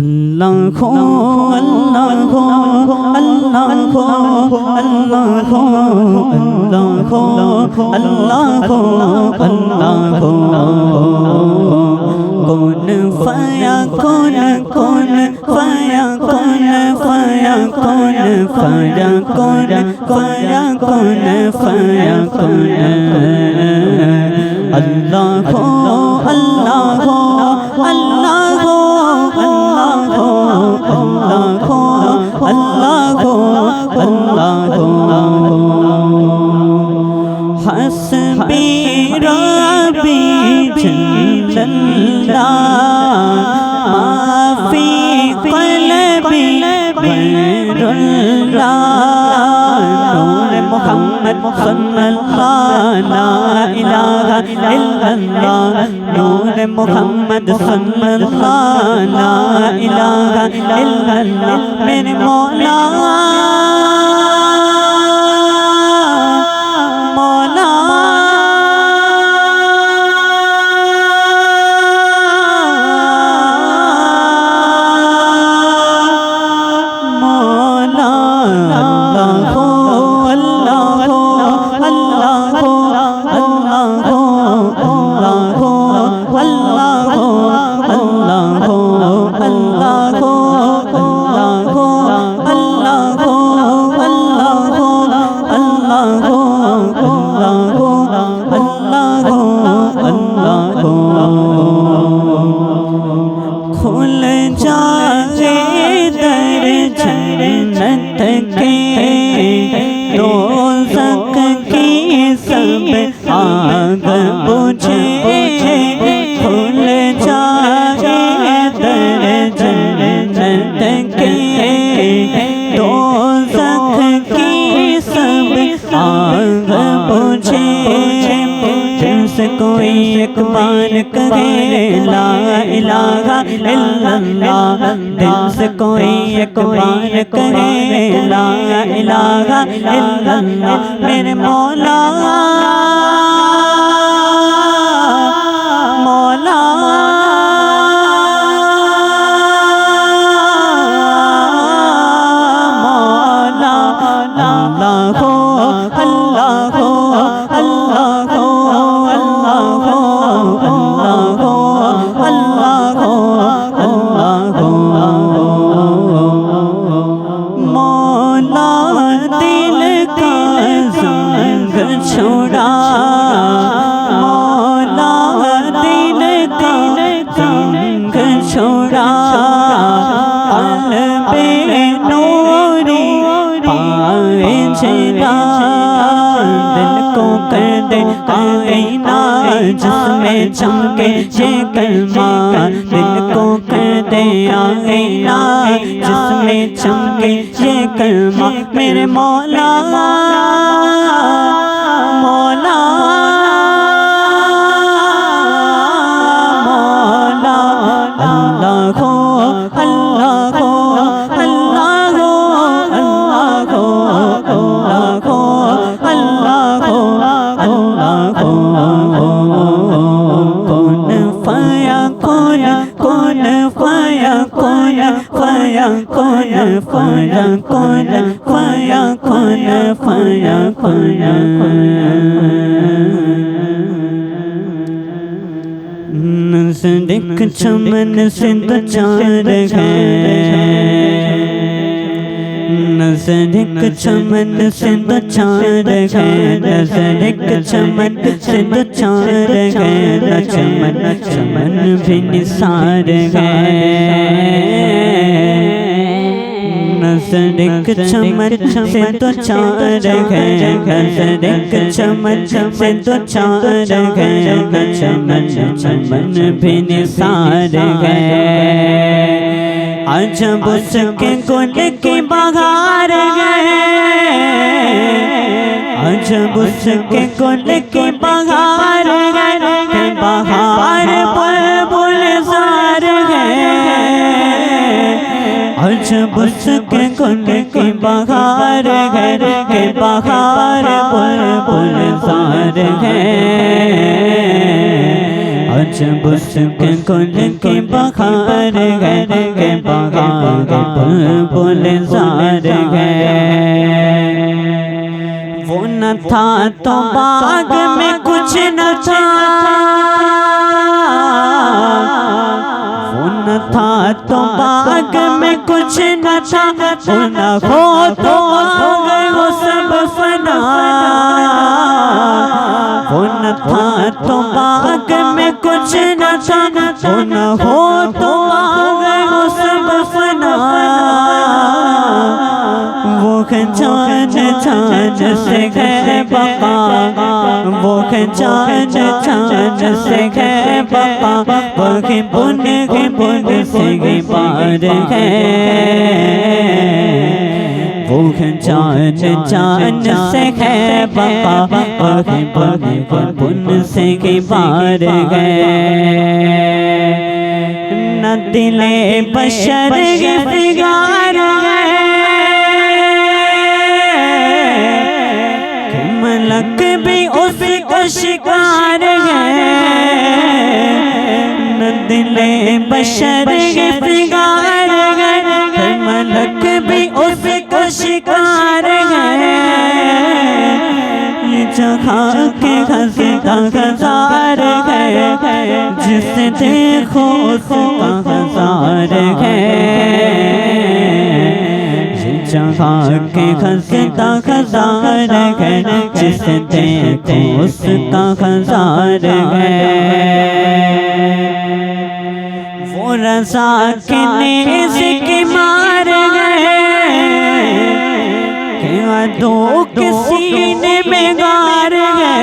अल्लाह हो अल्लाह हो अल्लाह हो अल्लाह हो अल्लाह हो अल्लाह हो अल्लाह हो कौन फया कौन कौन फया कौन फया कौन फया कौन फया कौन फया कौन अल्लाह हो अल्लाह हो अल्लाह हो अल्लाह हो अल्लाह हो अल्लाह हो अल्लाह हो हस्बी रब्बी जल्लल्लाह माफी क़ल्बी गैरुल्लाह नूर मोहम्मद सल्लल्लाहु ला इलाहा इल्लल्लाह नूर मोहम्मद सल्लल्लाहु ला इलाहा इल्लल्लाह मेरे मौला मौला मौला अल्लाह हो अल्लाह हो अल्लाह हो अल्लाह हो अल्लाह हो अल्लाह हो अल्लाह हो अल्लाह हो अल्लाह हो अल्लाह हो अल्लाह हो अल्लाह हो अल्लाह हो अल्लाह हो अल्लाह हो खुल जाए दर जन्नत के दोज़ख की सब आग बुझे खुल जाए दर जन्नत के दोज़ख की सब आग बुझे जिनसे कोई एक बार कहे ला इलाहा इल्लल्लाह दिल से कोई एक बार कहे ला इलाहा इल्लल्लाह मेरे मौला मौला मौला अल्लाह हो अल्लाह हो अल्लाह हो अल्लाह हो अल्लाह हो अल्लाह हो अल्लाह हो मौला दिल का संग छोड़ा मौला दिल का संग छोड़ा क़ल्बे नूरी पाए जला दिल को कर दे आईना जिसमें चमके ये कलमा दिल को कर दे आईना जिसमें चमके ये कलमा मेरे मौला मौला मौला अल्लाह हो अल्लाह हो अल्लाह हो अल्लाह हो अल्लाह हो अल्लाह हो अल्लाह हो कौन फया कौन कौन फया कौन फया कौन फया कौन फया कौन फया कौन नज़दीक चमन से दो चार है नज़दीक चमन से दो चार है नज़दीक चमन से दो चार है न चमन चमन भी निसार है नज़दीक चमन से दो चार है नज़दीक चमन से दो चार है न चमन चमन भी निसार है अजब उसके गुल की बहार है अजब उसके गुल की बहार है बहार बुलबुल ज़ार है अजब उसके गुल की बहार है के बहार बुलबुल ज़ार है अजब उसके गुल की बहार है के बहार बुलबुल ज़ार है। वो न था तो बाग में कुछ न था, वो न था तो बाग में कुछ न था, वो न हो तो वो सब फना। वो न था तो बाग में कुछ न था, वो न हो तो वो सब फना। वो जान जान से है बका, वो जान जान से है बका, वो बुन से पार है। वो जान जान से है बका, वो बुन से पार है। न दिले बशर फिगार है, मलक भी उसका शिकार है। न दिले बशर फिगार है, मलक भी उसका शिकार है। ये जहाँ के हंसता हजार है, जिसे देखो उसका हजार है। जहाँ के हंसता हजार है, जिसे देखो उसका हजार है। वो रज़ा के नेज़ के मार है, क्या दो के सीने में गार है।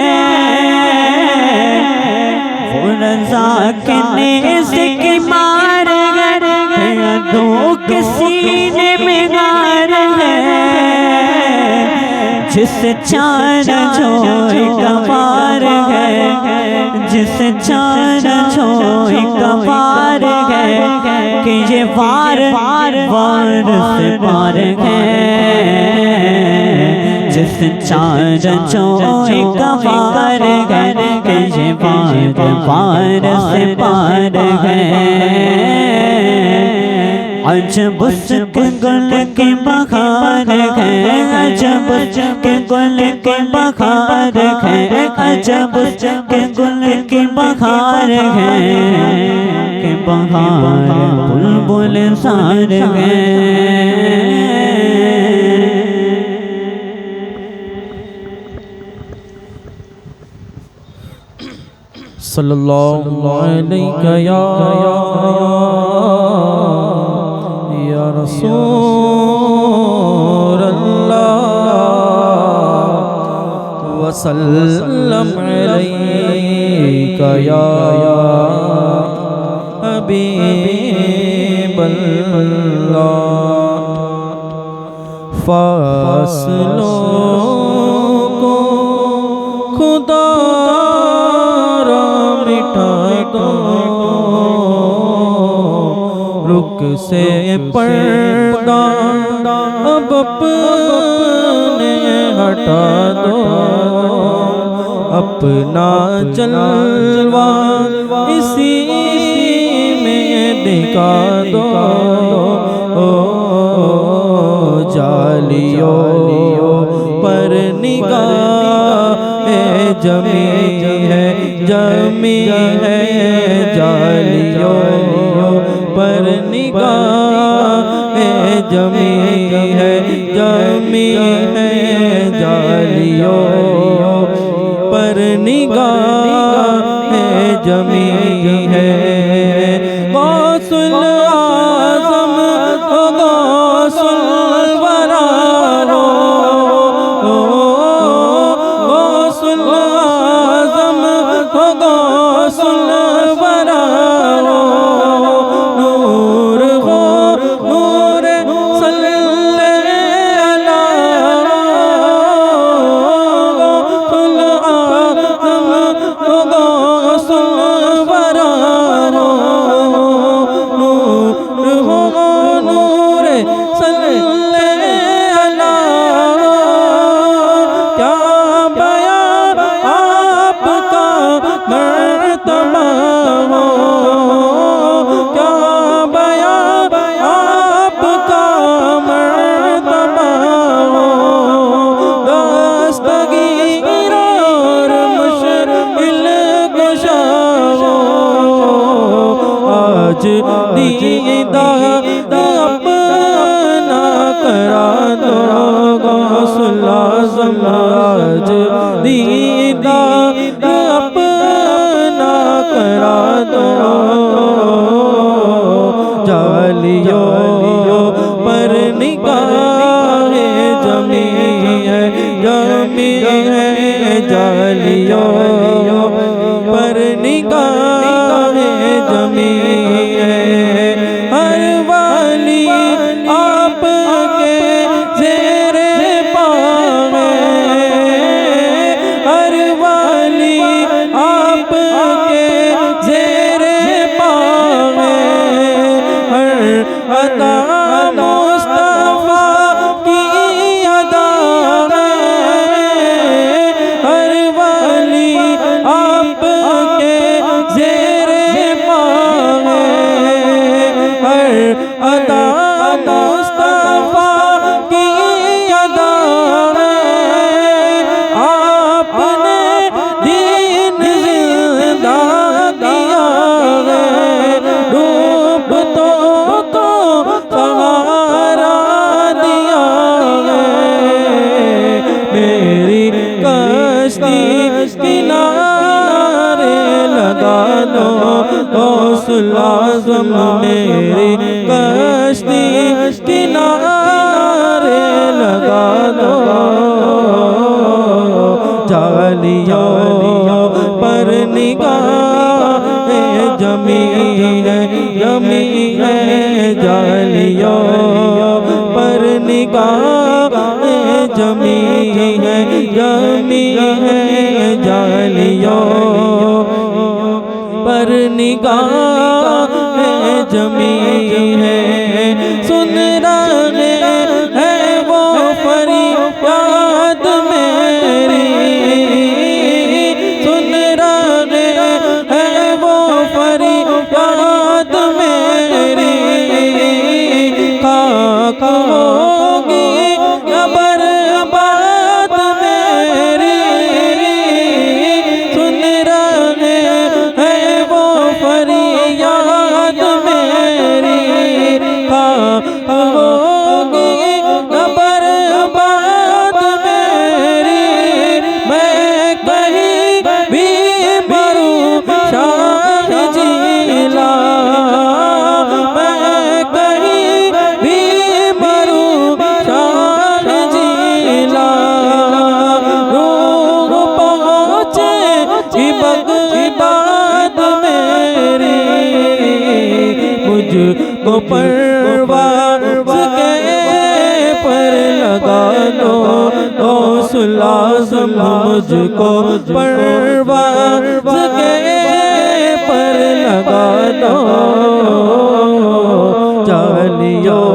वो रज़ा के नेज़ के मार है, क्या दो के सीने में गार है। जिस चार छोई का पार है, जिस चार छोई का पार है, कि ये वार वार से पार है। जिस चार छोई का पार है, कि ये वार वार से पार है। अजब उसके गुल की बहार है, अजब उसके गुल की बहार है, अजब उसके गुल की बहार है के बहार बुलबुल ज़ार है। सल्लल्लाहु अलैहि या रसूल अल्लाह वसल्लम अलैका या हबीब अल्लाह। फासलों को खुदा रुक से पर्दा अब अपने हटा दो, अपना जलवा इसी में दिखा दो। जालियों पर निगाह जमी है, जमी है। जालियों पर निगाह जमी है, जमी है। जालियों पर निगाह जमी है। गौसुल आज़म गौसुल वरा हो, गौसुल आज़म गौसुल वरा हो। नूर हो नूर सल्लल्लाहु गौसुल आज़म गौसुल वरा हो। नूर हो नूर दीदार अपना करा दो गौसुल आज़म आज दीदार अपना करा दो जालियों पर निगाहे जमी है जालियों पर निगाहे जमी है हर वाली आपके ज़ेरे पाँव हर वाली आपके ज़ेरे पाँव हर अदा मुस्तफा की अदा हर वाली आपके ज़ेरे पाँव हर अदा मुस्तफा की अदा आपने दीन जिंदा किया डूबतों को सहारा दिया मेरी कश्ती किनारे लगा दो गौसुल आज़म मेरी कश्ती किनारे लगा दो जालियों पर निगाहे जमी है जालियों पर निगाहे जमी है जालियों पर निगाहे जमी है सुन रहे हैं वो फरियाद मेरी सुन रहे हैं वो फरियाद मेरी खाक होगी या बर्बाद मेरी सुन रहे हैं वो फरियाद मेरी खाक होगी या बर्बाद मेरी मैं कहीं भी मरूं शाह जिला मैं कहीं भी मरूं शाह जिला रूह पहुँचे बगदाद मेरी मुझको परवाज़ के पर लगा दो गौसुल आज़म मुझको परवाज़ के पर लगा दो जालियों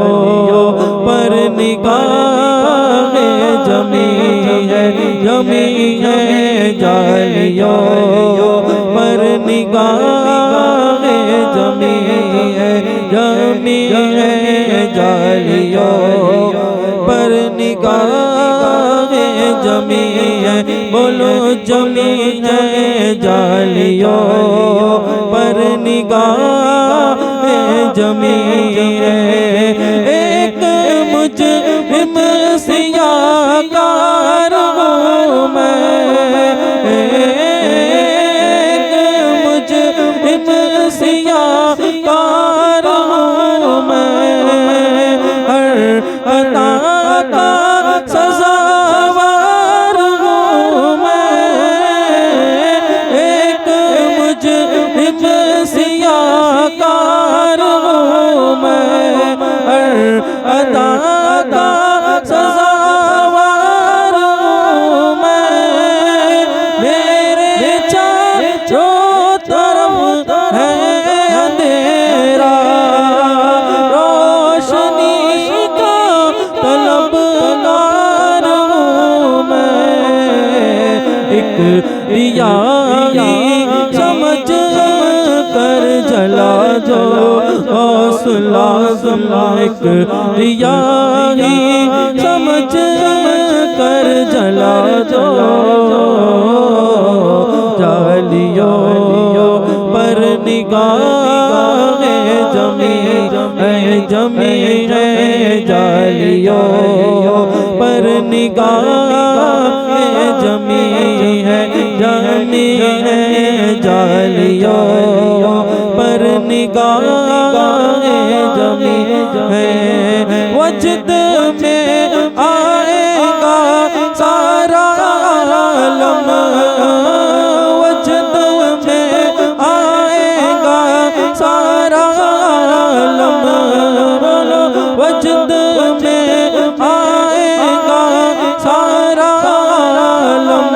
पर निगाहे जमी है जालियों पर निगाहे जमी है जालियों पर निगाहे जमी है बोलो जमी है जालियों पर निगाहे जमी है एक मुजरिम सियाकार हूँ मैं एक मुजरिम सियाकार हूँ मैं हर अदा का सज़ावार हूँ मैं एक मुजरिम सियाकार हूँ मैं हर अदा का सज़ावार हूँ मैं मेरे चारों तरफ है अंधेरा रोशनी का तलबगार हूँ मैं एक दिया ही समझ कर जला दो गौसुल आज़म एक दिया ही समझ कर जला दो जालियों पर निगाहे जमी जमी है जालियों पर निगाहें जमी है जालियों पर निगाहें जमी है। वजद में आएगा सारा आलम, वजद में आएगा सारा आलम, वजद में आएगा सारा आलम,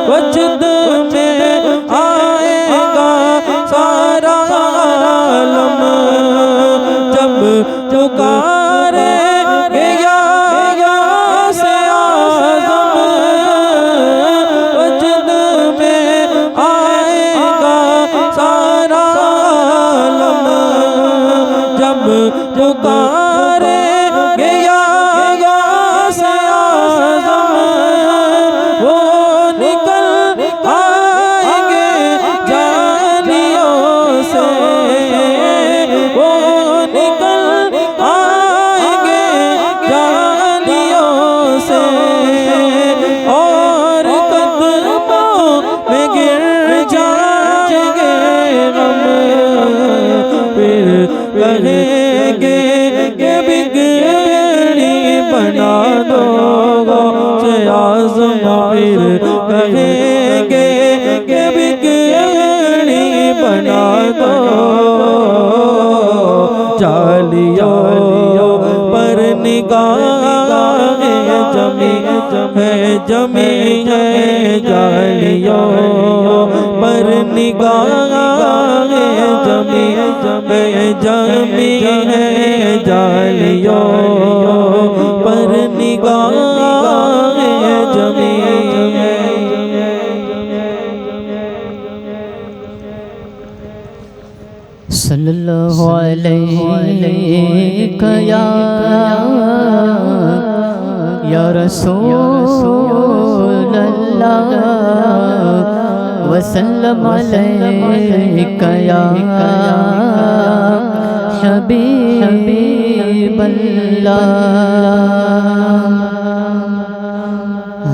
वजद में आएगा सारा आलम। जब पुकारे या से आज़म, वजद में आएगा सारा आलम। जब पुकारे या से आज़म, वो निकल आएंगे जालियों से, वो निकल आएंगे जालियों से। और कदमों में गिर जाएंगे हम, फिर कहेंगे कि बिगड़ी बना दो से आज़म, फिर कहेंगे कि बिगड़ी बना दो। जालियों पर निगाहें जमी है जालियों पर निगाहें जमी है जालियों पर निगाहें जमी है। सल्लल्लाहु अलैका या रसूल अल्लाह, वसल्लम अलैका या हबीब अल्लाह।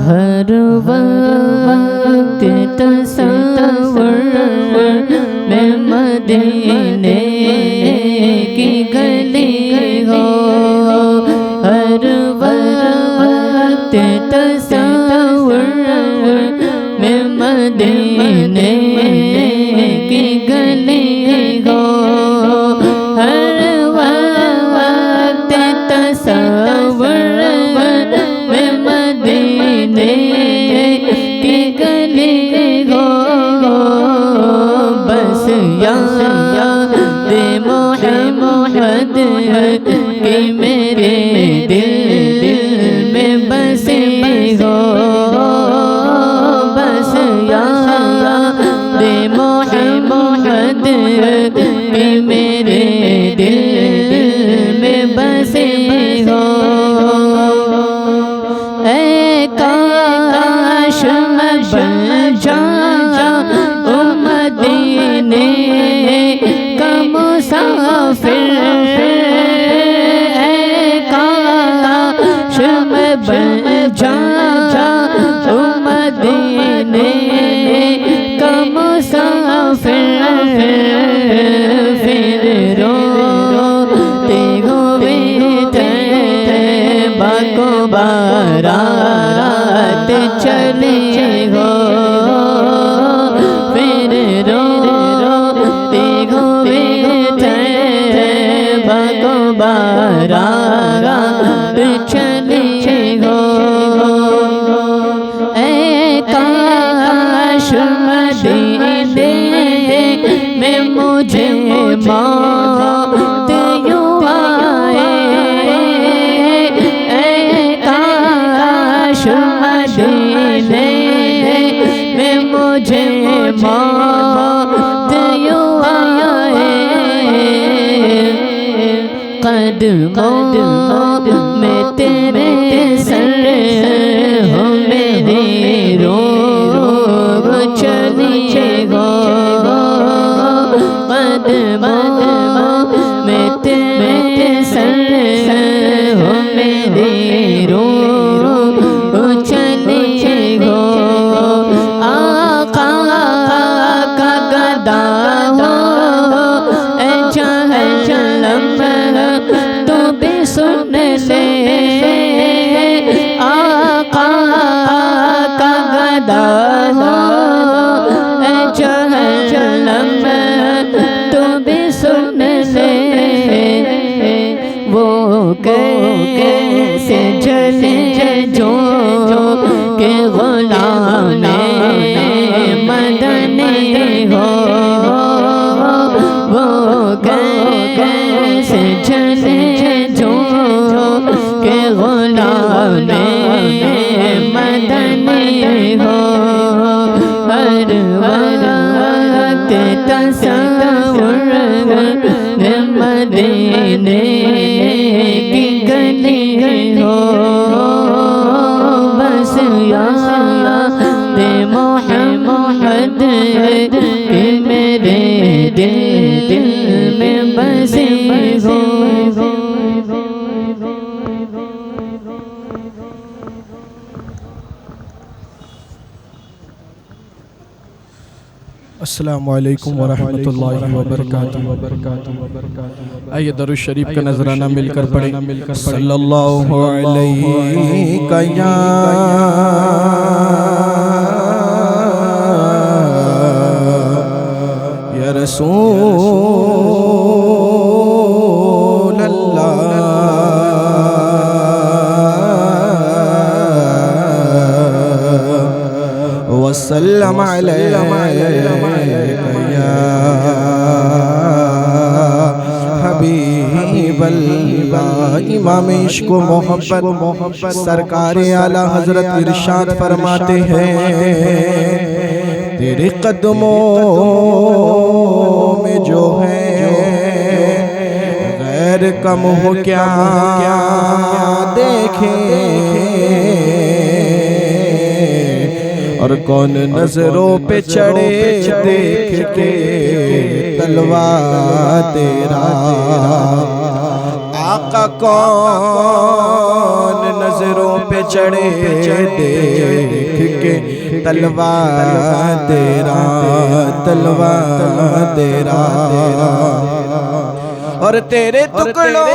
हर वक्त तसव्वुर में मदीने की गली हो, हर वक्त तसव्वुर में मदीने की गली हो, हर वक्त तसव्वुर में मदीने की गली हो। बस याद मोहम्मद की मेरे दिल में बसे हो, बस याद मोहम्मद की मेरे दिल में बसे हो। ऐ काश मैं बन जाऊं मदीने का मुसाफिर, ऐ काश मैं बन जाऊं मदीने का मुसाफिर। फिर रोते हुए तैयबा को बारात चले हो, फिर रोते हुए तैयबा को बारात चले हो। ऐ काश मदीने में मुझे मौत यूं आए, ऐ काश मदीने में मुझे मौत यूं आए। कदमों में तेरे सर हो मेरी रूह चली हो, कदमों मैं तेरे सर हो मेरी रूह चली हो आका का गदा हो ए जहन्नम तू भी सुन ले आका का गदा हो ए जहन्नम तू भी सुन ले वो कैसे जले जो के गुलाम मदनी हो वो कैसे जले जो के गुलाम मदनी हो हर वक्त तसव्वुर मदीने की गली हो बस याद मोहम्मद कि मेरे दिल में बसी हो। अस्सलामु अलैकुम वरहमतुल्लाहि वबरकातुहू। आइए दरूद शरीफ का नजराना मिलकर पढ़े। सल्लल्लाहु अलैहि या रसूल अल्लाह वसल्लम अलैका हबीबल्लाह। इमाम इश्क व मोहब्बत सरकार आला हजरत इरशाद फरमाते हैं तेरे कदमों में जो है गैर कम हो क्या देखे और कौन नजरों पे चढ़े देख के तलवा तेरा आका कौन नजरों पे चढ़े देख के तलवा तेरा और तेरे टुकड़ों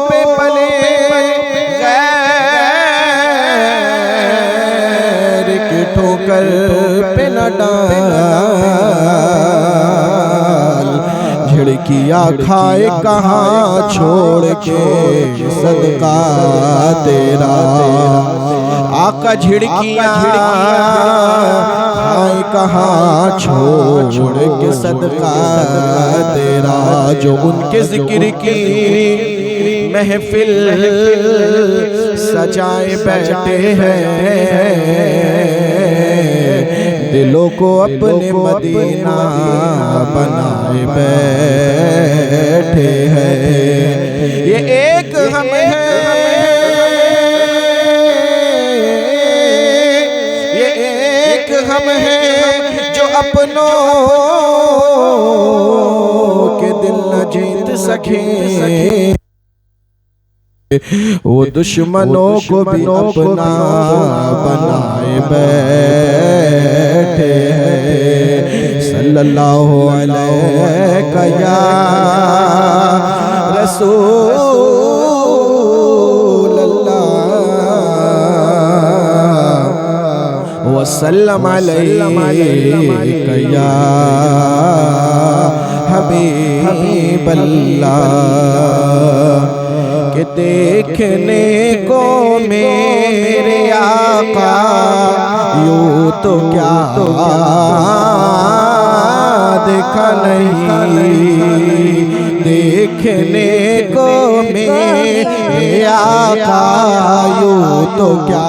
पे पले गैर की ठोकर पे न डाल झिड़कियाँ खाए कहाँ छोड़ के सदका तेरा आका झिड़कियाँ खाए कहाँ छोड़ के सदका तेरा जो उनके जिक्र की महफिल सजाए बैठे हैं दिलों को अपने मदीना बनाए बैठे हैं। ये एक हम है हम हैं जो अपनों के दिल न जीत सके वो दुश्मनों को भी अपना बनाए बैठे हैं। सल्लल्लाहु अलैहि या रसूल अल्लाह वसल्लम अलैका या हबीबल्लाह के देखने को मेरे आका यूं तो क्या देखा नहीं देखने को मेरे आका यूं तो क्या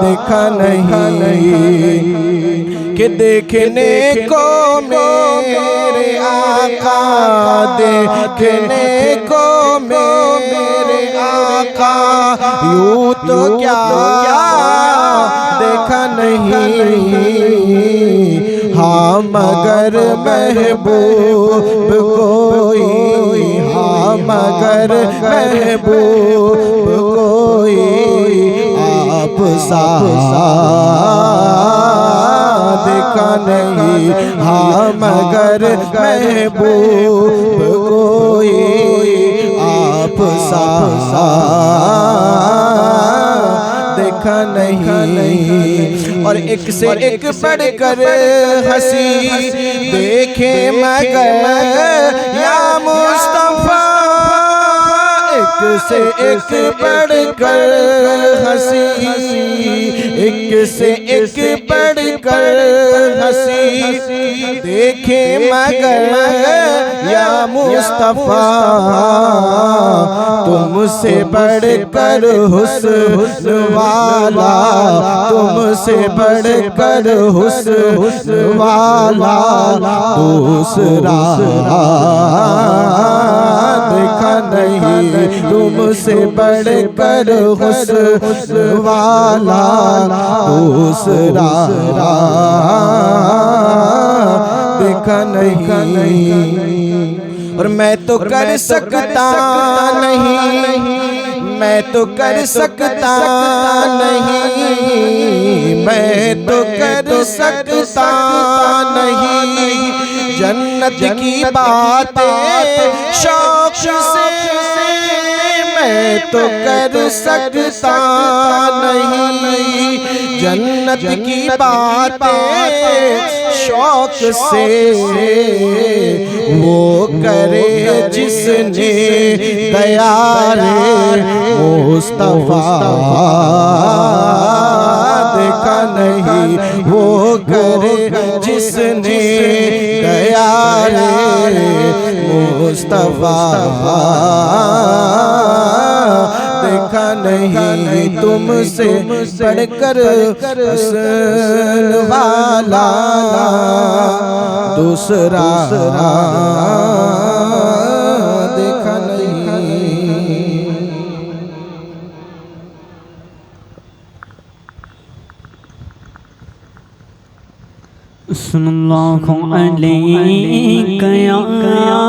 देखा नहीं कि देखने को मेरे आका देखने को मेरे आका यूं तो क्या देखा नहीं हाँ मगर महबूब कोई हाँ मगर महबूब कोई आप सा देखा नहीं हाँ मगर महबूब कोई आप सा देखा नहीं। और एक से एक बढ़कर हंसी देखे मगर या मुस्तफा एक से एक बढ़कर हंसी एक से एक बढ़कर हंसी देखे मगर या मुस्तफा तुमसे बढ़कर हुस्न वाला तुमसे बढ़कर हुस्न वाला दूसरा देखा नहीं तुमसे बढ़कर हुस्न वाला दूसरा देखा नहीं। और मैं तो कर सकता नहीं मैं तो कर सकता नहीं मैं तो कर सकता नहीं जन्नत की बातें शौक से मैं तो कर सकता नहीं जन्नत की बातें शौक से वो करे जिसने दया रे मुस्तफा देखा नहीं वो करे जिसने दया रे मुस्तफा देखा नहीं तुमसे बढ़कर हुस्न वाला दूसरा देखा नहीं। सल्लल्लाहु अलैहि या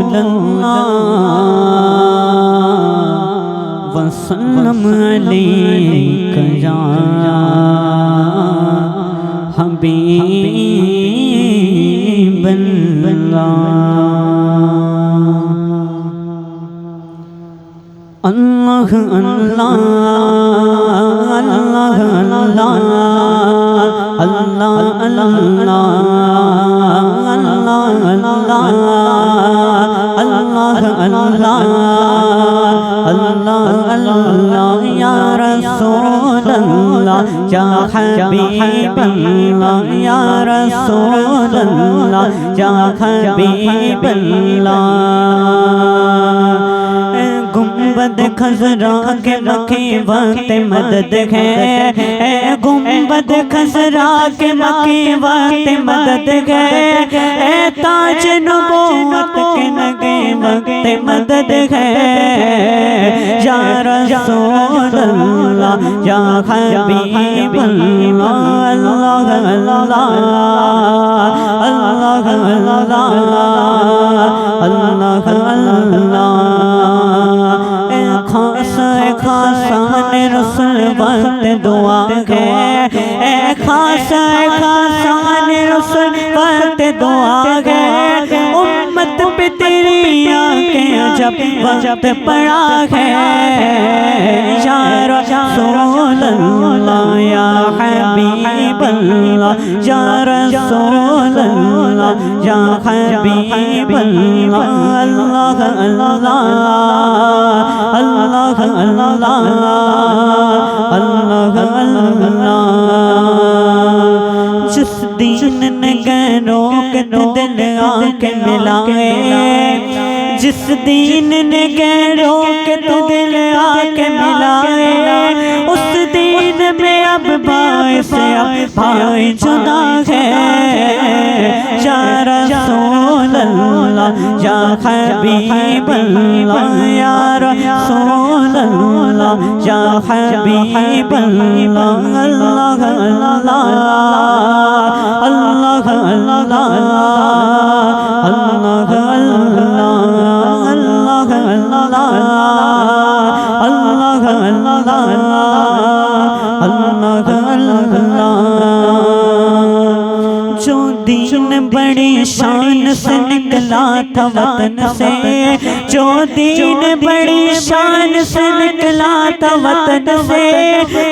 रसूलल्लाह वसल्लम अलैका या हबीबल्लाह। अल्लाह अल्लाह अल्लाह अल्लाह अल्लाह अल्लाह अल्लाह अल्लाह अल्लाह या रसूलल्लाह या हबीबल्लाह या रसूलल्लाह या हबीबल्लाह। गुंबद खसरा के मक्के वक्त मदद है गुंबद खसरा के मक्के वक्त मदद है ताज नबूवत के नगे वक्त मदद है या रसूलल्लाह या हबीबल्लाह। अल्लाह अल्लाह अल्लाह अल्लाह अल्लाह खासान रसूल वक्त दुआ है खासान रसूल वक्त दुआ है उम्मत पे तेरी आंखें जब वक्त पड़ा है या रसूलल्लाह या हबीबल्लाह या रसूलल्लाह या हबीबल्लाह। अल्लाह अल्लाह अल्लाह अल्लाह अल्लाह अल्लाह। जिस दिन नगरों के दिल आके मिलाए जिस दिन नगरों के दिल आके मिलाए उस दिन में अब भाई से अब भाई जुदा है। या रसूल अल्लाह या हबीब अल्लाह या रसूल अल्लाह या हबीब अल्लाह। अल्लाह अल्लाह अल्लाह अल्लाह अल्लाह अल्लाह अल्लाह अल्लाह अल्लाह। जो दीन बड़ी शान से निकला था वतन से, जो दीन बड़ी शान से निकला था वतन से,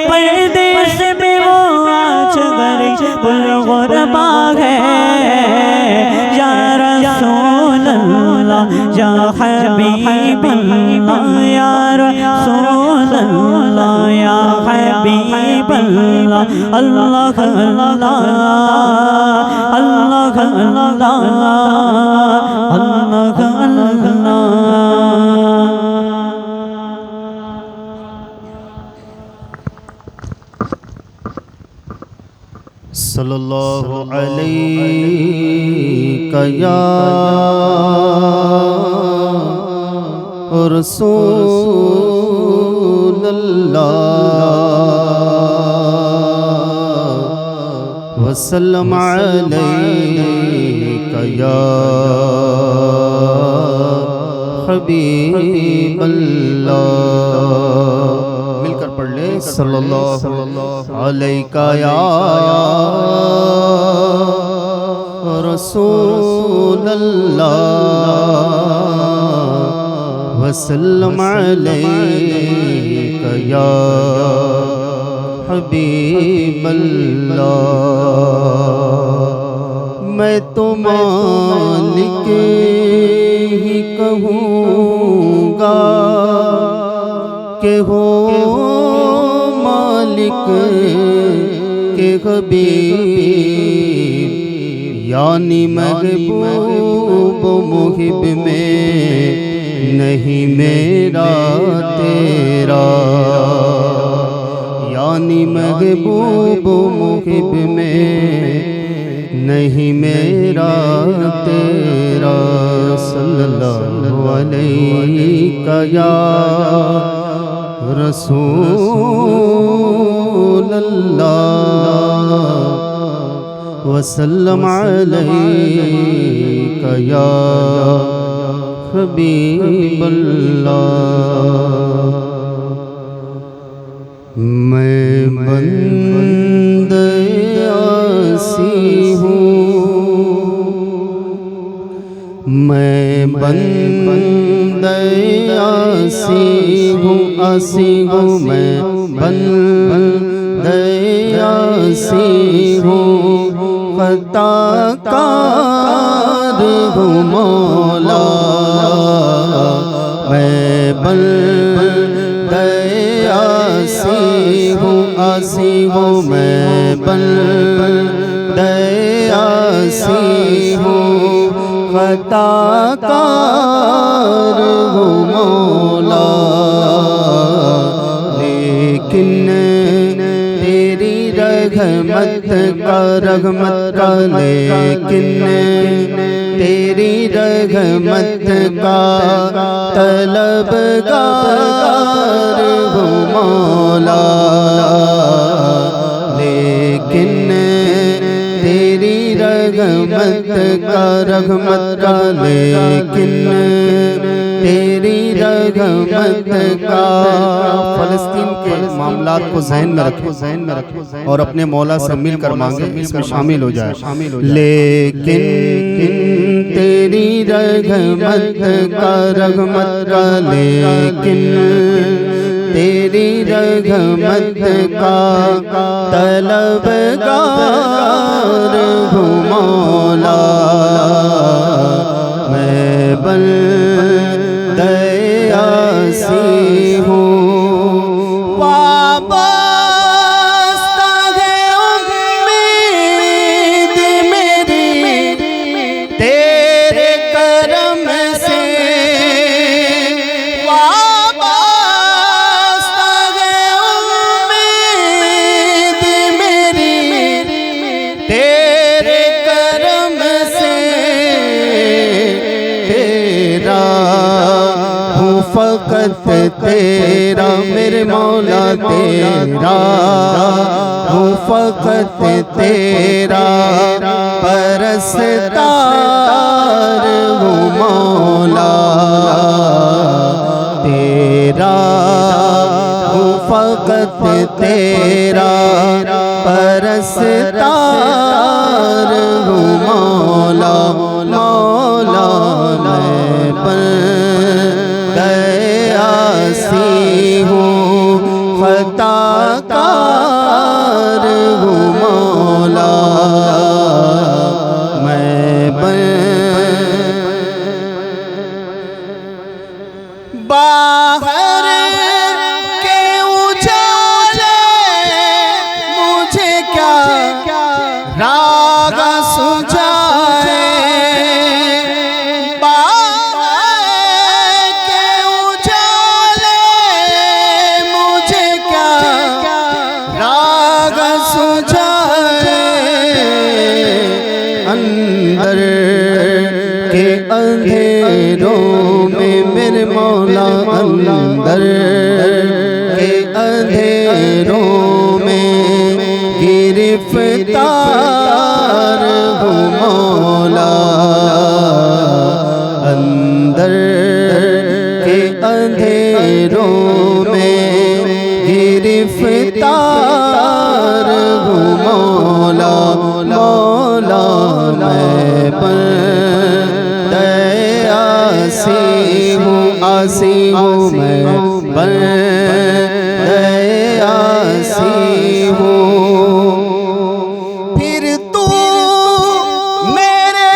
परदेस में वो आज गुरबा है। या रसूल अल्लाह या हबीब अल्लाह या रसूल अल्लाह या हबीब अल्लाह। अल्लाह अल्लाह अल्लाह अल्लाह अल्लाह अल्लाह। सल्लल्लाहु अलैका या रसूलल्लाह वसल्लम अलैका या हबीबल्लाह। मिलकर पढ़ ले सल्लल्लाहु अलैका या रसूलल्लाह वसल्लम अलैका या हबीबल्लाह। मैं तो मालिक ही कहूँगा के हो मालिक के हबीब, यानी महबूब मुहिब में नहीं मेरा तेरा। यानी महबूब मुहिब में नहीं मेरा तेरा। सल्लल्लाहु अलैका या रसूलल्लाह वसल्लम अलैका या हबीबल्लाह। मैं बंदे आसी हूँ, मैं बंदे आसी हूँ, आसी हूँ मैं बंदे आसी हूँ, खताकार हूँ मौला। मैं बंदे आसी हूँ, आसी हूँ मैं बंदे आसी हूँ, खताकार हूँ मौला। लेकिन तेरी रहमत का लेकिन तेरी रहमत का तलबगार हूँ मौला। लेकिन तेरी रहमत का लेकिन तेरी रहमत का। फलस्तीन के मामलात को ज़हन में रखो और अपने मौला से मिलकर मांगे, इसमें शामिल हो जाए। लेकिन तेरी रहमत का लेकिन तेरी रहमत का तलबगार हूँ मौला। मैं बंदे आसी हूँ, वाबस्ता है उम्मीद मेरी तेरे करम से। वाबस्ता है उम्मीद फकत तेरा मेरे मौला तेरा हूँ फकत तेरा परस्तार हूँ मौला तेरा हूँ फकत तेरा परस्तार हूँ मौला मौला मैं बन गया सी हूँ खताकार हूँ मौला मैं बन बाहर के उजाले मुझे क्या राग सुझाए बाहर के उजाले मुझे क्या राग सुझाए अंदर के अंधेरों में मेरे मौला अंदर के अंधेरों में गिरफ्तार हूँ मौला अंदर के अंधेरों में गिरफ्तार हूँ मौला मौला मैं बन आसी हूँ मैं बन आसी हूँ फिर तू मेरे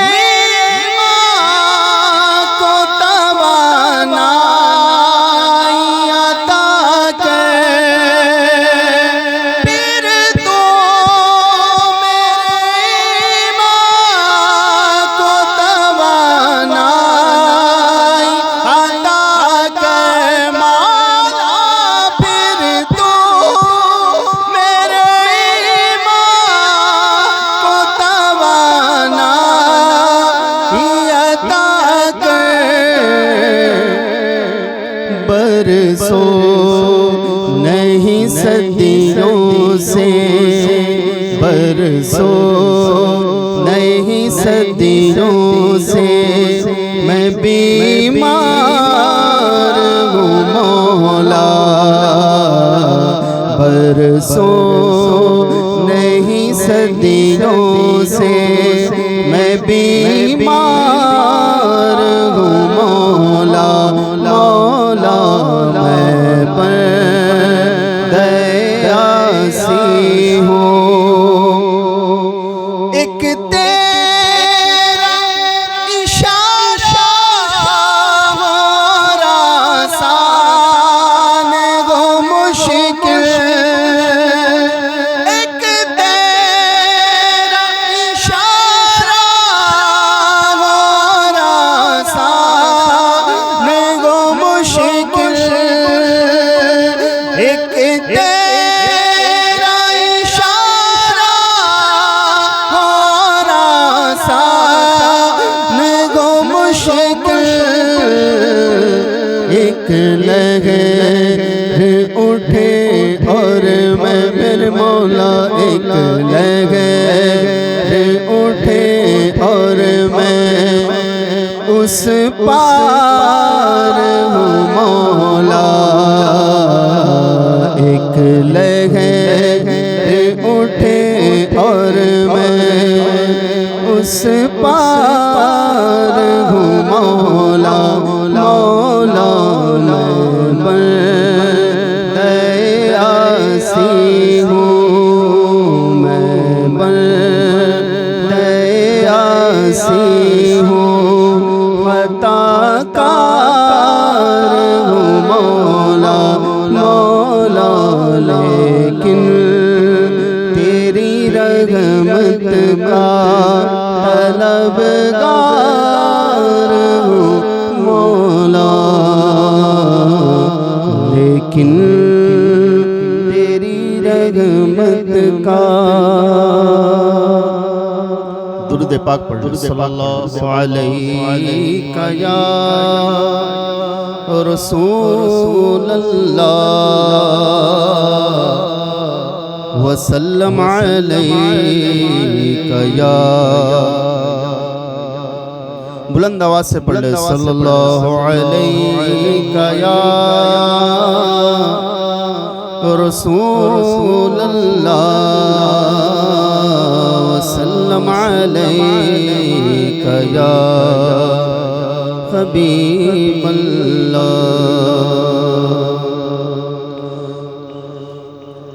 ईमान को तवानाई अता कर फिर तू मेरे ईमान को तवानाई अता कर मौला फिर तू मेरे ईमान को तवानाई अता कर बरसों नहीं सदियों से बरसों नहीं सदियों से मैं बीमार हूँ मौला बरसों नहीं सदियों से मैं बीमार हूँ मौला मौला मैं बन गया सी हूँ एक तेरा इशारा हो आसान हो मुश्किल एक तेरा इशारा हो आसान हो मुश्किल एक तेरा इशारा हो आसान हो मुश्किल एक लहर उठे और मैं मेरे मौला एक लहर उठे और मैं उस पार हूँ मौला एक लहर उठे और मैं उस पार हूँ मौला मौला मैं बन आसी हूँ मैं बन आसी हूँ खताकार हूँ मौला मौला लेकिन तेरी रहमत का तलबगार हूँ मौला लेकिन तेरी रहमत का दुरूद पाक पढ़ लो। सल्लल्लाहु अलैका या रसूल अल्लाह वसल्लम अलैका या, बुलंद आवाज से पढ़ ले। सल्लल्लाहु अलैका या रसूल अल्लाह वसल्लम अलैका या हबीब अल्लाह।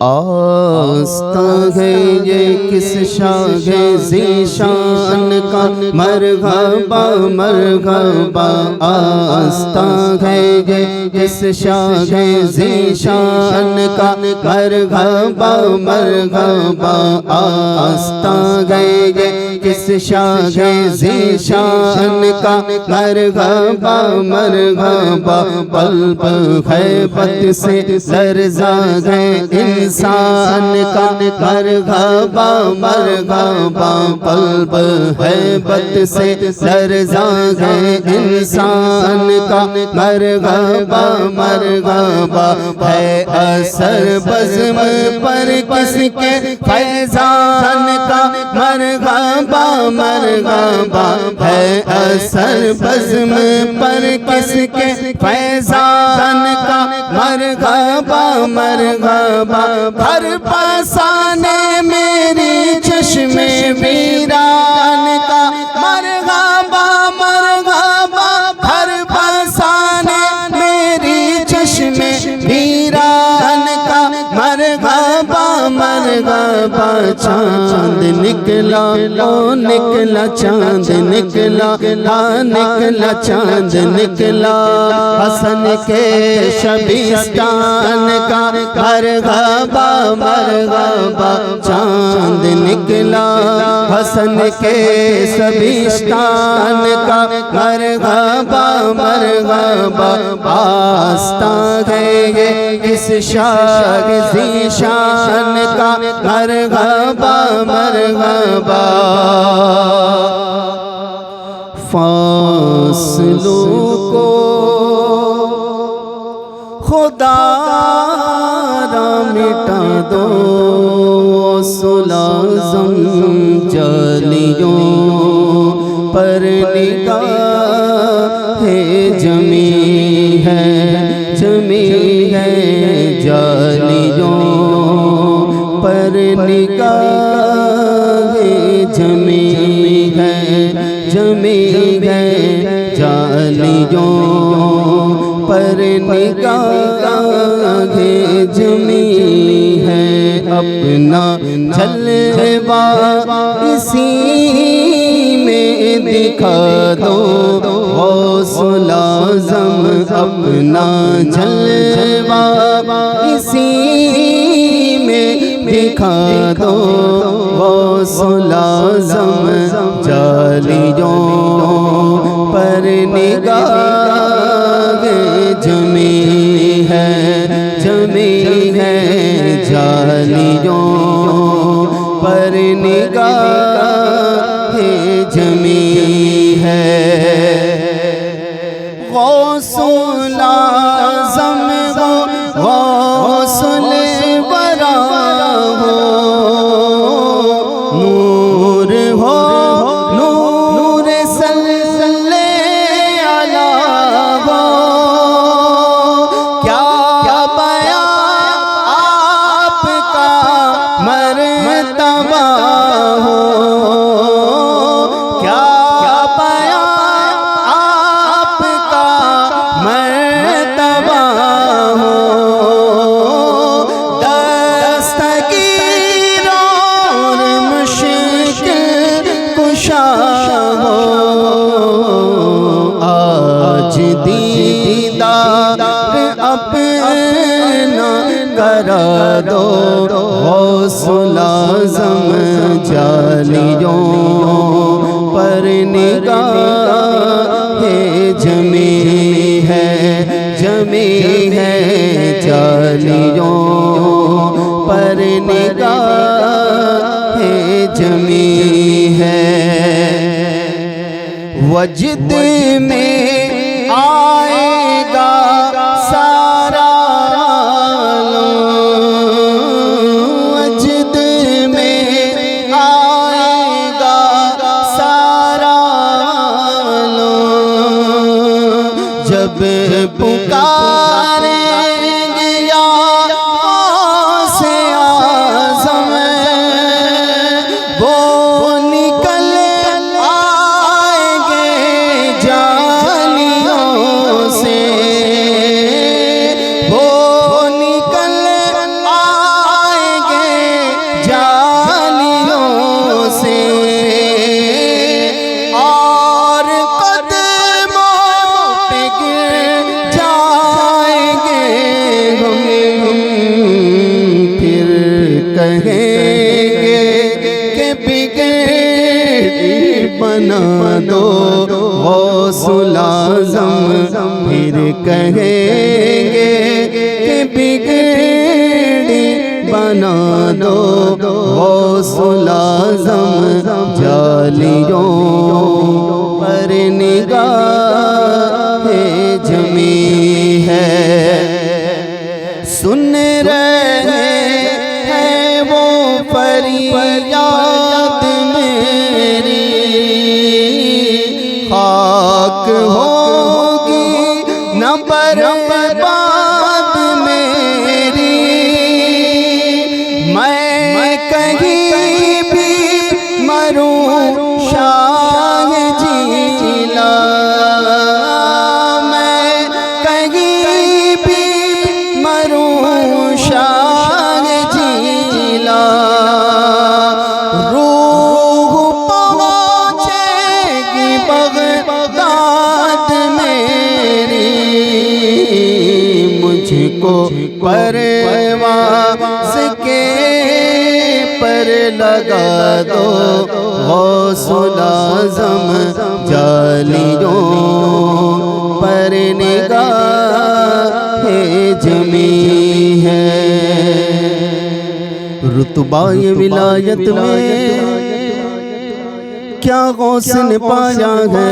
आस्ता है ये किस शागे ज़ीशान का, मरहबा मरहबा। आस्ता है ये किस शागे ज़ीशान का, मरहबा मरहबा। आस्ता है ये किस शागे ज़ीशान का, मरहबा मरहबा। पल्ब खैबत से लरज़ा है इंसान का, मरहबा मरहबा। पल्ब हैबत से लरज़ा है इंसान का, मरहबा मरहबा। है असर बज़्म पर किसके फैज़ान का, मरहबा मरहबा। है असर बज़्म पर किसके फैज़ान का, मरहबा मरहबा। हर पासाने मेरी चश्मे वीरान का, मरहबा मरहबा। हर पासाने मेरी चश्मे वीरान का, मरहबा मरहबा। चांद निकला ओ निकला चांद निकला, हाँ निकला चांद निकला। हसन के शबीस्तान का, मरहबा मरहबा। चांद निकला हसन के शबीस्तान का, मरहबा मरहबा। आस्ता है ये किस शागे ज़ीशान का, मरहबा मरहबा। फासलों को खुदा मिटा दो, सुलाज़म जालियों पर निगाहे जमी है, जमी है। जालियों पर निगाहे जमी है, जमी है। जालियों पर निगाहे जमी है। अपना जलवा इसी में दिखा दो, गौसुल-आज़म। अपना जलवा इसी में दिखा दो, गौसुल-आज़म। जालियों पर निगाहे जमी है, जमी है। जालियों पर निगाहे जमी है। गौसुल-आज़म हो, गौसुल-वरा हो, नूर हो, नूर सल्ले अला हो। क्या बयां आपका मर्तबा हो, क्या बयां आपका मर्तबा हो। दस्तगीर और मुश्किल कुशा हो, आज दीदार अपना करा दो, गौसुल-आज़म। जालियों पर निगाहे जमी है, जमी है। जालियों पर निगाहे जमी है, वजद में आएगा सारा वजद में आएगा सारा जब पुकारेंगे या से आज़म वो निकल आएंगे जालियों से, वो निकल आएंगे जालियों से और कदमों पे गिर जाएंगे हम, फिर कहेंगे कि बिगड़ी बना दो गौसुल आज़म, फिर कहेंगे कि बिगड़ी बना दो गौसुल आज़म, जालियों पर निगाहे जमी है, सुन रहे हैं वो फरियाद मेरी, खाक होगी न बर्बाद मेरी, मैं कहीं भी मरूं शाह जिला, मैं कहीं भी मरूं शाह जिला, रूह पहुँचेगी बगदाद मेरी, मुझको परवाज़ के पर लगा दो गौसुल आज़म, जालियों पर निगाहे जमी है, रुतबा ये विलायत में क्या गौस ने पाया है,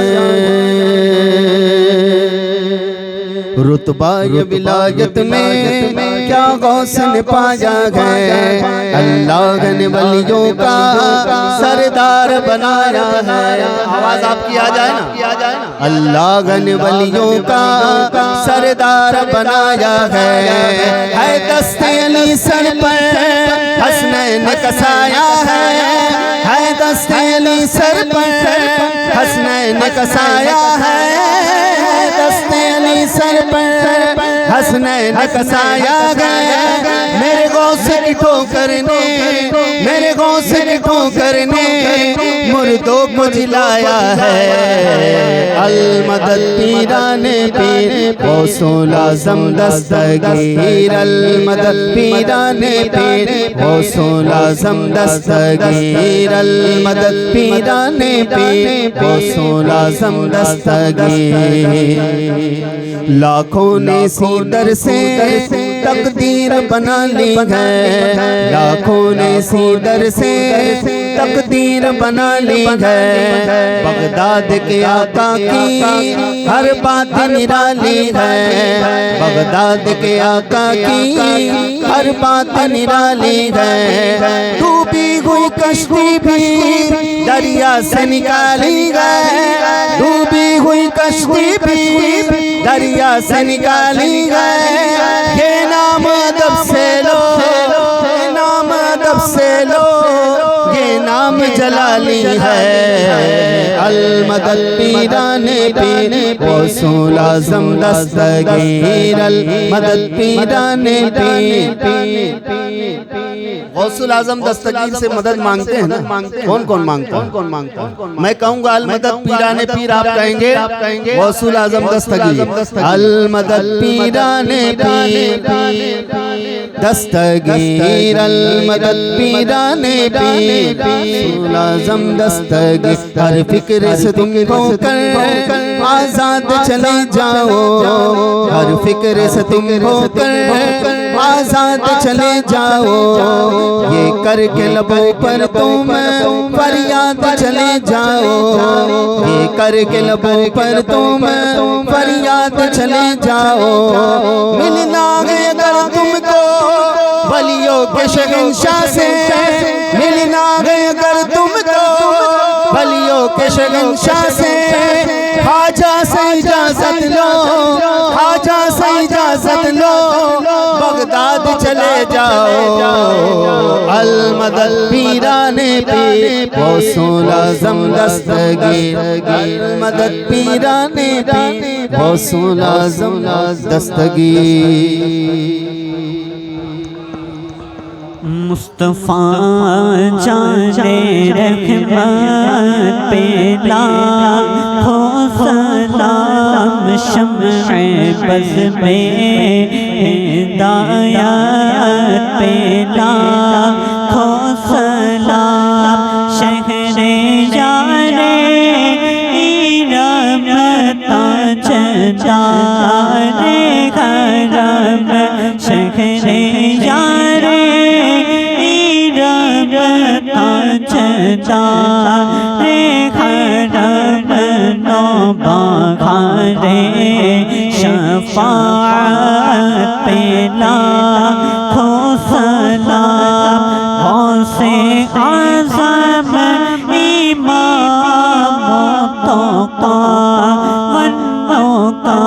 रुतबा ये विलायत में क्या गौस ने पाया है, अल्लाह ने वलियों का सरदार बनाया है, आवाज आपकी आ जाए ना, अल्लाह ने वलियों का सरदार बनाया है दस्ते अली सर पर हसनैन कसाया है दस्ते अली सर पर हसनैन कसाया है, दस्ते अली सर पर हसनैन कसाया गया, मेरे गौस की ठोकर ने, मेरे गौस की ठोकर ने मुर्दों को जिलाया है, अल मदद पीराने पीर गौसुल आज़म दस्तगीर, अल मदद पीराने पीर गौसुल आज़म दस्तगीर, अल मदद पीराने पीर गौसुल आज़म दस्तगीर, लाखों ने सीदर से तकदीर बना ली है, लाखों ने सीदर से तकदीर बना ली है, बगदाद के आका की हर बात निराली है, बगदाद के आका की हर बात निराली है, डूबी हुई कश्ती भी दरिया से निकाली गए, डूबी हुई कश्ती भी दरिया से निकाली गए, ये नाम अदब से लो, ये नाम अदब से लो, ये नाम जलाली है, अल मदद पीराने पीर गौसुल आज़म दस्तगीर, अल मदद पीराने पीर गौसुल आज़म दस्तगीर से मदद मांगते हैं ना, कौन कौन मांगता है, कौन मांगता है, मैं कहूँगा अल मदद पीराने पीर, आप कहेंगे गौसुल आज़म दस्तगीर, अल मदद पीराने पीर दस्तगीर, अल मदद पीराने पीर गौसुल आज़म दस्तगीर, हर फिक्र से तुम खोकर आजाद चले जाओ, हर फिक्र से तुम खोकर आजाद चले जाओ, ये करके लबों पर तुम फरियाद चले जाओ, ये करके लबों पर तुम फरियाद चले जाओ। मिलना है अगर तुमको वलियों के शहंशाह से, मिलना है अगर तुमको वलियों के शहंशाह से, खाजा से इजाजत लो, खाजा से इजाजत लो, बगदाद चले जाओ। अल मदद पीराने पीर गौसुल आज़म दस्तगीर, अल मदद पीराने पीर गौसुल आज़म दस्तगीर। मुस्तफ़ा जाने रहमत पे लाखों सलाम, शम्अ बज़ में हिदायत पे लाखों सलाम, शहरे जाने इरम ताजदारे करम, शहरे जाने ताजदारे करम, नौबहारे शफ़ाअत पे लाखों सलाम, गौसे आज़म इमामों का वन्नों का,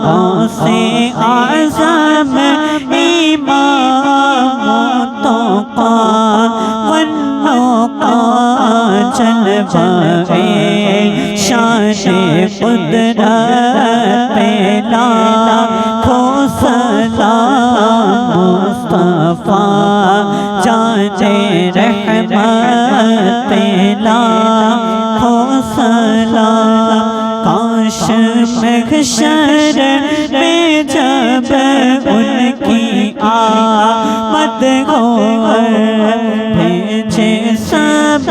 गौसे आज़म इमामों का वन्नों का, जलवाए शान कुदरत पे लाखों सलाम, मुस्तफ़ा जाने रहमत पे लाखों सलाम। काश महशर में जब उनकी आमद हो, भेजे सब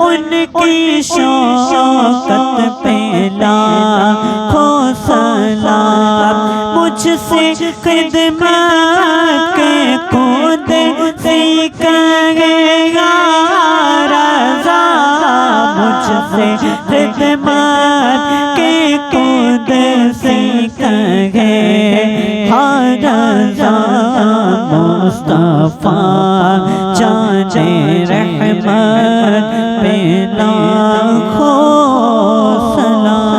उनकी शौकत पे लाखों सलाम, मुझसे खिदमत के खुद सीखेंगे यार रज़ा, मुझसे खिदमत के खुद सीखेंगे यार रज़ा। मुस्तफ़ा जाने रहमत पे लाखों सलाम।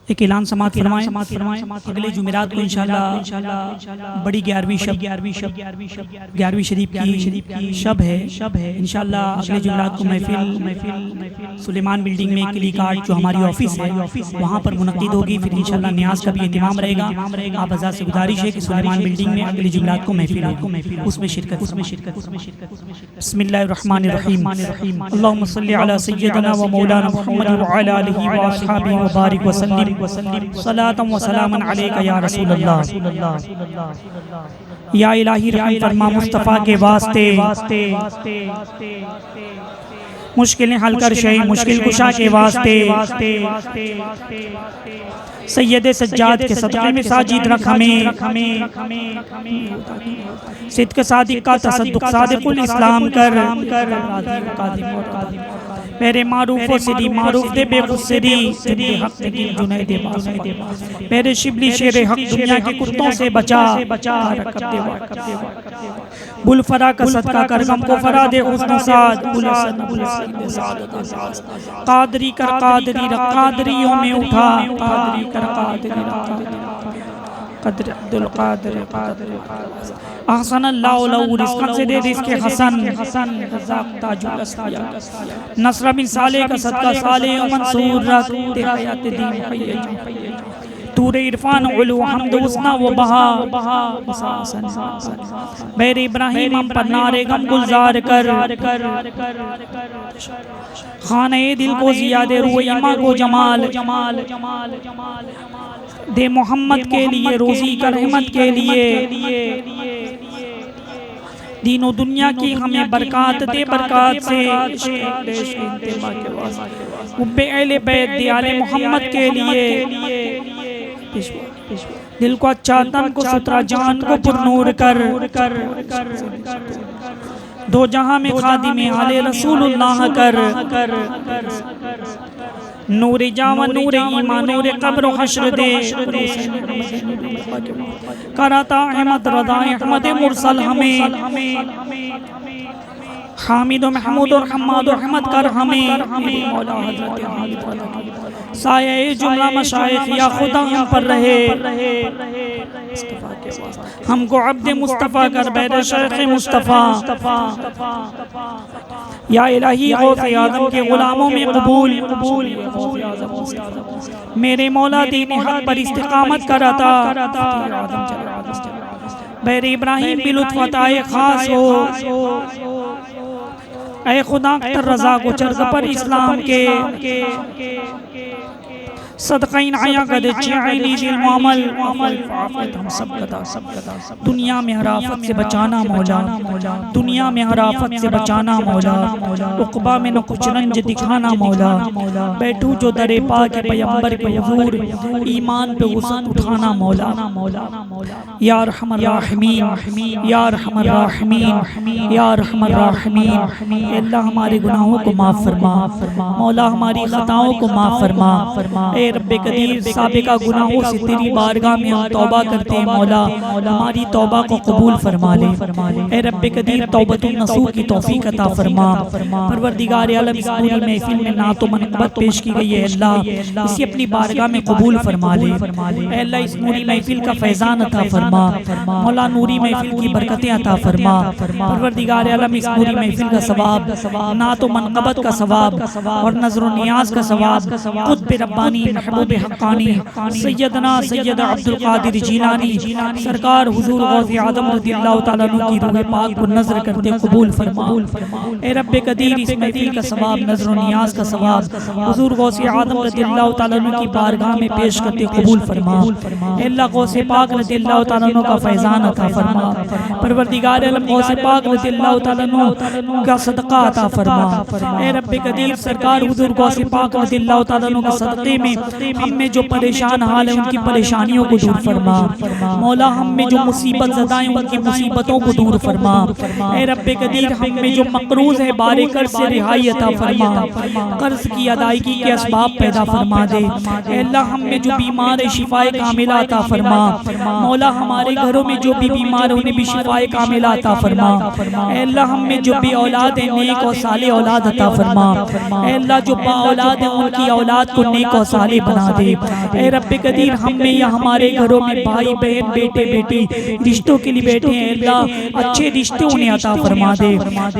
एक ऐलान समात फरमाएं। अगले जुमेरात को इंशाल्लाह बड़ी 11वीं शरीफ की शब है इंशाल्लाह। अगले जुमेरात को महफिल सुलेमान बिल्डिंग में किली कार्ड जो हमारी ऑफिस है वहाँ पर मुनक्किद होगी। फिर इंशाल्लाह न्याज का भी इंतजाम रहेगा। आप हज़रात से गुजारिश है कि सुलेमान बिल्डिंग में अगले जुमेरात को महफिल उसमें शिरकत। बिस्मिल्लाहिर्रहमानिर्रहीम। अल्लाहुम्मा सल्लि अला सय्यिदिना व मौलाना मुहम्मद व अला आलिहि व अस्हाबिहि व बारिक व सल्लिम सलातम व सलामन अलैका या रसूल अल्लाह। या इलाही रहम फरमा मुस्तफ़ा के वास्ते, मुश्किलें हल कर शई मुश्किल कुशा के वास्ते, सैयद सज्जाद के सदक़े में साजिद रख हमें, सिद्क़ सादिक़ का तसद्दुक़ सादिक़ुल इस्लाम कर, मेरे मारूफ सिदी मारूफ दे बेखुदरी हक की जुनैद मेरे शिबली शेर हक दुनिया के कुत्तों से बचा बुलफरा का सदका कर गम को फरा दे हुस्न साद कादरी कर कादरी रख कादरियों में उठा कादरी कर कादरी कदर अब्दुल कादिर अहसन अल्लाह लहू रिज़्क़न से दे रिज़्क़ हसन रज़ाक़ ताजुल अस्लिया नस्र बिन साले का सदका साले मंसूर रख तेरा हयात दीन हय्य तूरे इरफान उलू हमद उसना वो बहा मेरे इब्राहिम हम पर नारे गम गुलजार कर खाने दिल को ज़ियादे रूए ईमा को जमाल दे मोहम्मद के लिए रोज़ी कर रहमत के लिए दीन और दुनिया की हमें बरकत दे, बरकत से उब्बे अहले बैत दियाले मोहम्मद के लिए दिल को अच्छा, तन को सुतरा, जान को पुरनूर कर दो जहां में खादिम आले रसूलुल्लाह कर नूर जावा, नूर ईमान, नूर कब्र हश्र दे कराता अहमद रदा अहमद मुरसल हमें हामिद महमूद और हम्माद और अहमद कर हमें मौला हज़रत साये जुमला मशाइख या खुदा हम पर रहे, हमको अब्द मुस्तफ़ा कर बैर शेख मुस्तफ़ा, या इलाही गौसे आज़म के गुलामों में कबूल, मेरे मौला दीन हक पर इस्तिकामत कराता, बैर इब्राहिम भी लुत्फ़ अताए खास हो, ऐ खुदा अख्तर रज़ा को चर्ग पर इस्लाम के सदक़ीन आया कदे चाइली जिल मुअमल हम सब कदा दुनिया में हराफत से बचाना मौला, दुनिया में हराफत से बचाना मौला, उक़बा में न कुछ रंज दिखाना मौला, बैठू जो दरे पाक के पैगंबर के हुजूर ईमान पे गुस्सा उठाना मौला, या रहमर राहिमीन, या रहमर राहिमीन, या रहमर राहिमीन। अल्लाह हमारे गुनाहों को माफ़ फरमा, मौला हमारी खताओं को माफ़ फरमा, रब्बे कदीर साबिका गुनाहों से तेरी बारगाह में हम तौबा करते हैं मौला, हमारी तौबा को कबूल फरमा ले। ए रब्बे कदीर तौबतुन नसूह की तौफीक अता फरमा। परवरदिगार आलम इस पूरी महफिल में नात व मनक़बत पेश की गई है अल्लाह, इसे अपनी बारगाह में कबूल फरमा ले। ए अल्लाह इस नूरी महफिल का फैज़ान अता फरमा, मौला नूरी महफिल की बरकतें अता फरमा। परवरदिगार आलम इस नूरी महफिल का सवाब, नात व मनक़बत का सवाब और नज़र व नियाज़ का सवाब क़ुत्ब रब्बानी महबूब हक़ानी सैयदना सैयद अब्दुल कादिर जीलानी सरकार हुजूर गौसे आज़म रज़ियल्लाहु तआला अन्हु की रूह पाक को नज़र करते कबूल फरमा। ए रब्बे कदीर इस महफिल का सवाब, नज़र व नियाज़ का सवाब हुजूर गौसे आज़म रज़ियल्लाहु तआला अन्हु की बारगाह में पेश करते कबूल फरमा। ए अल्लाह गौसे पाक रज़ियल्लाहु तआला अन्हु का फैज़ान अता फरमा। परवरदिगार आलम गौसे पाक रज़ियल्लाहु तआला अन्हु का सदका अता फरमा। ए रब्बे कदीर सरकार हुजूर गौसे पाक रज़ियल्लाहु तआला अन्हु के सदक़े में हम में जो परेशान हाल है उनकी परेशानियों को दूर फरमा। मौला हम में जो मुसीबत ज़दा है उनकी मुसीबतों को दूर फरमा। ए रब्बे कदीर हम में जो मक़रूज़ है बारे कर्ज़ से रिहाई अता फरमा, कर्ज़ की अदायगी के असबाब पैदा फरमा दे। ए अल्लाह हम में जो बीमार है शिफाए कामिला अता फरमा। मौला हमारे घरों में जो भी बीमार उन्हें भी शिफाए कामिला अता फरमा। ए अल्लाह हम में जो भी औलाद है नेक और साले औलाद अता फरमा। ए अल्लाह जो बा औलाद है उनकी औलाद को नेक और साले बना दे। ए रब्बे कदीर हम में या हमारे घरों में भाई बहन बेटे बेटी रिश्तों के लिए बैठे हैं, अल्लाह अच्छे रिश्ते उन्हें अता फरमा दे।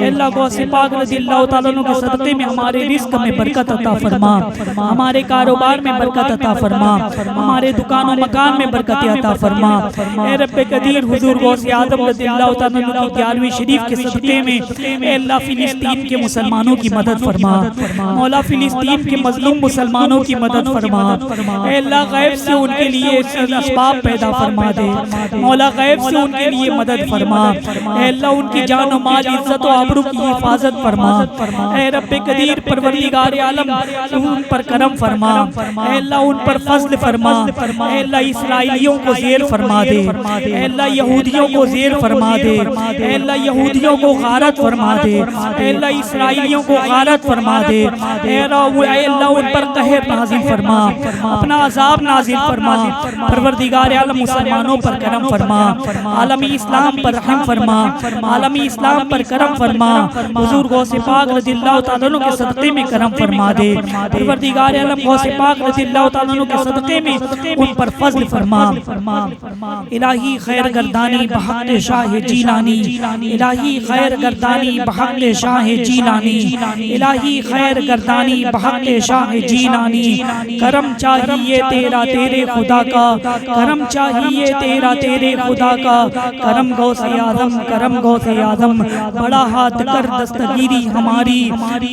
अल्लाह गौसे पाक रज़ियल्लाहु तआला अन्हु के सदक़े में हमारे रिज़्क़ में बरकत अता फरमा, हमारे कारोबार में बरकत अता फरमा, हमारे दुकानों मकान में बरकत अता फरमा। ए रब्बे कदीर हुजूर गौसे आज़म रज़ियल्लाहु तआला अन्हु की 11वीं शरीफ के सदक़े में ए अल्लाह फ़िलिस्तीन के मुसलमानों की मदद फरमा। मौला फ़िलिस्तीन के मज़लूम मुसलमानों की मदद फरमा। ए अल्लाह गैब से उनके लिए असबाब पैदा फरमा दे। मौला गैब से उनके लिए मदद फरमा। ए अल्लाह उनकी जान और माल इज्जत और आबरू की हिफाजत फरमा। ए रब्बे कदीर परवरदिगार आलम उन पर करम फरमा। ए अल्लाह उन पर फज़्ल फरमा। ए अल्लाह इस्राएलियों को ज़ेर फरमा दे। ए अल्लाह यहूदियों को ज़ेर फरमा दे। ए अल्लाह यहूदियों को गारत फरमा दे। ए अल्लाह इस्राएलियों को गारत फरमा दे। ए अल्लाह उन पर कहर नाज़िल फरमा, अपना अज़ाब नाज़िल फरमा। परवरदिगार आलम मुसलमानों पर करम फरमा, आलमी इस्लाम पर रहम फरमा, आलमी इस्लाम पर करम फरमा। हुजूर गौसे पाक रज़ियल्लाहु तआला अन्हु के सदक़े में करम फरमा दे। परवरदिगार आलम गौसे पाक रज़ियल्लाहु तआला अन्हु के सदक़े में उन पर फज़्ल फरमा। इलाही खैर गर्दानी बहक़ शाह जीलानी, इलाही खैर गर्दानी बहक़ शाह जीलानी, इलाही खैर गर्दानी बहक़ शाह जीलानी। करम चाहिए तेरा तेरे खुदा का, करम चाहिए तेरा तेरे खुदा का। करम गौसे आजम, करम गौसे आजम, बड़ा हाथ कर दस्तगीरी हमारी,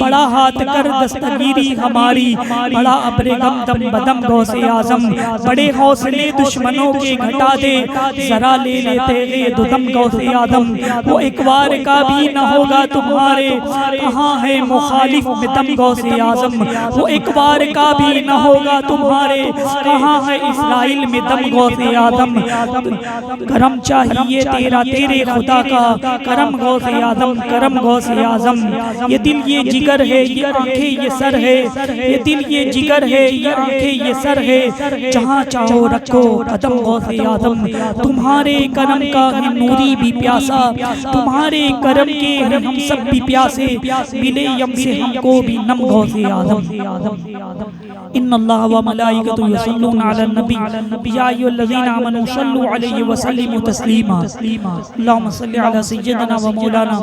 बड़ा हाथ कर दस्तगीरी हमारी। बड़ा अब्रे गम दम बदम गौसे आजम, बड़े हौसले दुश्मनों के घटा दे, जरा ले लेते दुदम गौसे आजम। वो एक बार का भी न होगा तुम्हारे, कहाँ है मुखालिफ में दम गौसे आजम। वो एक बार का भी न होगा तुम्हारे, कहाँ है इस्राइल में दम गौसे आजम। करम चाहिए तेरा तेरे खुदा का, करम गौसे आजम, करम गौसे आजम। ये दिल ये जिगर है, ये आंखें ये सर है, ये दिल ये जिगर है, ये आंखें ये सर है। जहाँ चाहो रखो कदम गौसे आजम। तुम्हारे करम का है नूरी भी प्यासा, तुम्हारे करम के हैं हम सब भी प्यासे, मिले यम से हमको भी नम गौसे आजम। इन्नल्लाह व मलाइकतुहु यसल्लूना अलन नबी या अय्युहल्लज़ीना आमनू सल्लु अलैहि व सल्लिमू तस्लीमा। अल्लाहुम्मा सल्लि अला सय्यिदिना व मौलाना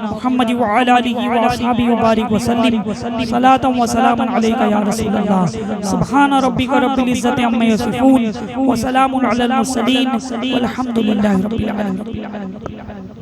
मुहम्मद व अला आलिहि व अस्हाबिहि व बारिक व सल्लिम सलातन व सलामन अलैका या रसूलल्लाह। सुब्हान रब्बिका रब्बिल इज्जति अम्मा यसिफून व सलामुन अलल मुरसलीन वल्हम्दुलिल्लाहि रब्बिल आलमीन।